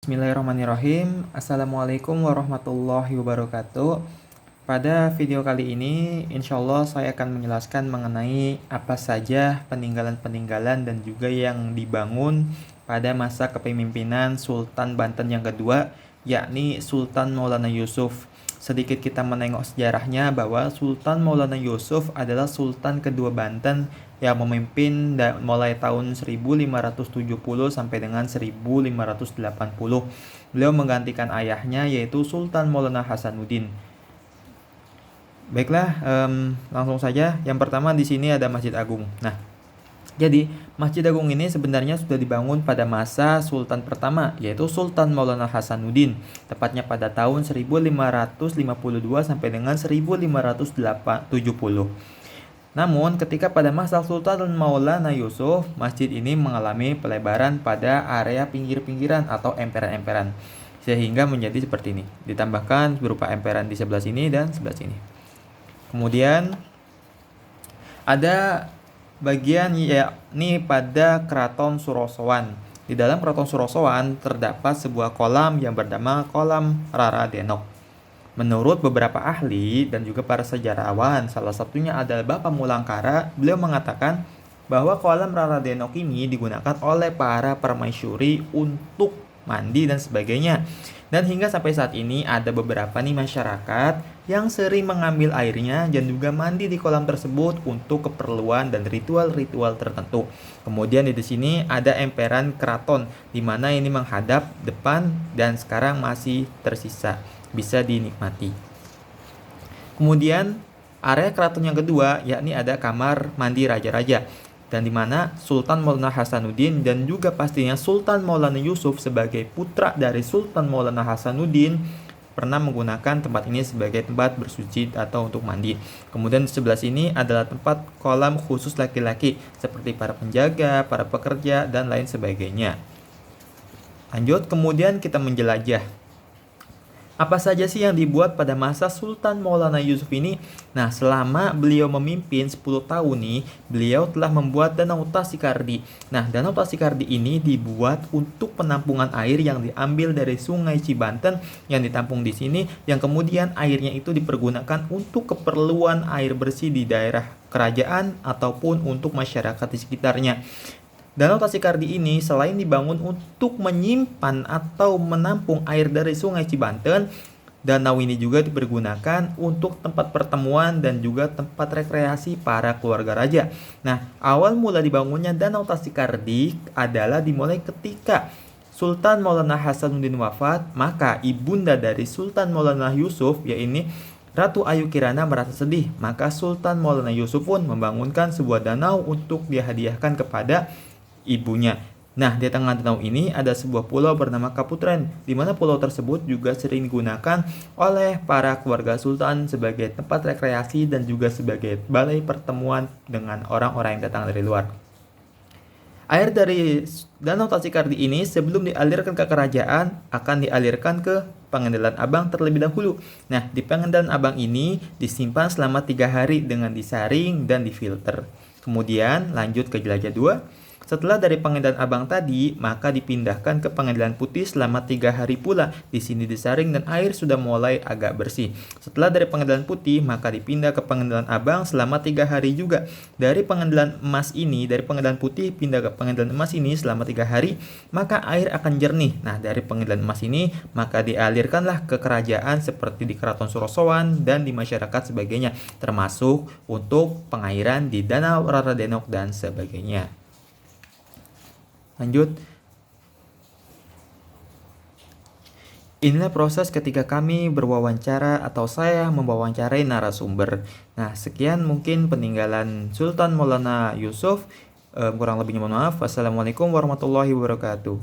Bismillahirrahmanirrahim. Assalamualaikum warahmatullahi wabarakatuh. Pada video kali ini, insya Allah saya akan menjelaskan mengenai apa saja peninggalan-peninggalan dan juga yang dibangun pada masa kepemimpinan Sultan Banten yang kedua, yakni Sultan Maulana Yusuf. Sedikit kita menengok sejarahnya bahwa Sultan Maulana Yusuf adalah Sultan kedua Banten yang memimpin mulai tahun 1570 sampai dengan 1580. Beliau menggantikan ayahnya yaitu Sultan Maulana Hasanuddin. Baiklah, langsung saja. Yang pertama di sini ada Masjid Agung. Nah, jadi Masjid Agung ini sebenarnya sudah dibangun pada masa Sultan pertama, yaitu Sultan Maulana Hasanuddin, tepatnya pada tahun 1552 sampai dengan 1570. Namun, ketika pada masa Sultan Maulana Yusuf, masjid ini mengalami pelebaran pada area pinggir-pinggiran atau emperan-emperan, sehingga menjadi seperti ini. Ditambahkan berupa emperan di sebelah sini dan sebelah sini. Kemudian ada bagian yakni pada Keraton Surosowan. Di dalam Keraton Surosowan terdapat sebuah kolam yang bernama Kolam Raradenok. Menurut beberapa ahli dan juga para sejarawan, salah satunya adalah Bapak Mulangkara, beliau mengatakan bahwa kolam Raradenok ini digunakan oleh para permaisuri untuk mandi dan sebagainya. Dan hingga sampai saat ini ada beberapa nih masyarakat yang sering mengambil airnya dan juga mandi di kolam tersebut untuk keperluan dan ritual-ritual tertentu. Kemudian di sini ada emperan keraton di mana ini menghadap depan dan sekarang masih tersisa, bisa dinikmati. Kemudian area keraton yang kedua yakni ada kamar mandi raja-raja, dan di mana Sultan Maulana Hasanuddin dan juga pastinya Sultan Maulana Yusuf sebagai putra dari Sultan Maulana Hasanuddin pernah menggunakan tempat ini sebagai tempat bersuci atau untuk mandi. Kemudian di sebelah sini adalah tempat kolam khusus laki-laki seperti para penjaga, para pekerja, dan lain sebagainya. Lanjut, kemudian kita menjelajah. Apa saja sih yang dibuat pada masa Sultan Maulana Yusuf ini? Nah, selama beliau memimpin 10 tahun nih, beliau telah membuat Danau Tasikardi. Nah, Danau Tasikardi ini dibuat untuk penampungan air yang diambil dari Sungai Cibanten yang ditampung di sini, yang kemudian airnya itu dipergunakan untuk keperluan air bersih di daerah kerajaan ataupun untuk masyarakat di sekitarnya. Danau Tasikardi ini selain dibangun untuk menyimpan atau menampung air dari Sungai Cibanten, danau ini juga dipergunakan untuk tempat pertemuan dan juga tempat rekreasi para keluarga raja. Nah, awal mula dibangunnya Danau Tasikardi adalah dimulai ketika Sultan Maulana Hasanuddin wafat, maka ibunda dari Sultan Maulana Yusuf, yaitu Ratu Ayu Kirana, merasa sedih. Maka Sultan Maulana Yusuf pun membangunkan sebuah danau untuk dihadiahkan kepada ibunya. Nah, di tengah danau ini ada sebuah pulau bernama Kaputren, di mana pulau tersebut juga sering digunakan oleh para keluarga sultan sebagai tempat rekreasi dan juga sebagai balai pertemuan dengan orang-orang yang datang dari luar. Air dari Danau Tasikardi ini sebelum dialirkan ke kerajaan akan dialirkan ke Pangandaran Abang terlebih dahulu. Nah, di Pangandaran Abang ini disimpan selama 3 hari dengan disaring dan difilter. Kemudian lanjut ke jelajah 2. Setelah dari Pangandaran Abang tadi, maka dipindahkan ke Pangandaran Putih selama 3 hari pula. Di sini disaring dan air sudah mulai agak bersih. Setelah dari Pangandaran Putih, maka dipindah ke Pangandaran Abang selama 3 hari juga. Dari Pangandaran Emas ini, dari Pangandaran Putih pindah ke Pangandaran Emas ini selama 3 hari, maka air akan jernih. Nah, dari Pangandaran Emas ini, maka dialirkanlah ke kerajaan seperti di Keraton Surosowan dan di masyarakat sebagainya, termasuk untuk pengairan di Danau Raradenok dan sebagainya. Lanjut. Inilah proses ketika kami berwawancara atau saya mewawancarai narasumber. Nah, sekian mungkin peninggalan Sultan Maulana Yusuf. Kurang lebihnya mohon maaf. Wassalamualaikum warahmatullahi wabarakatuh.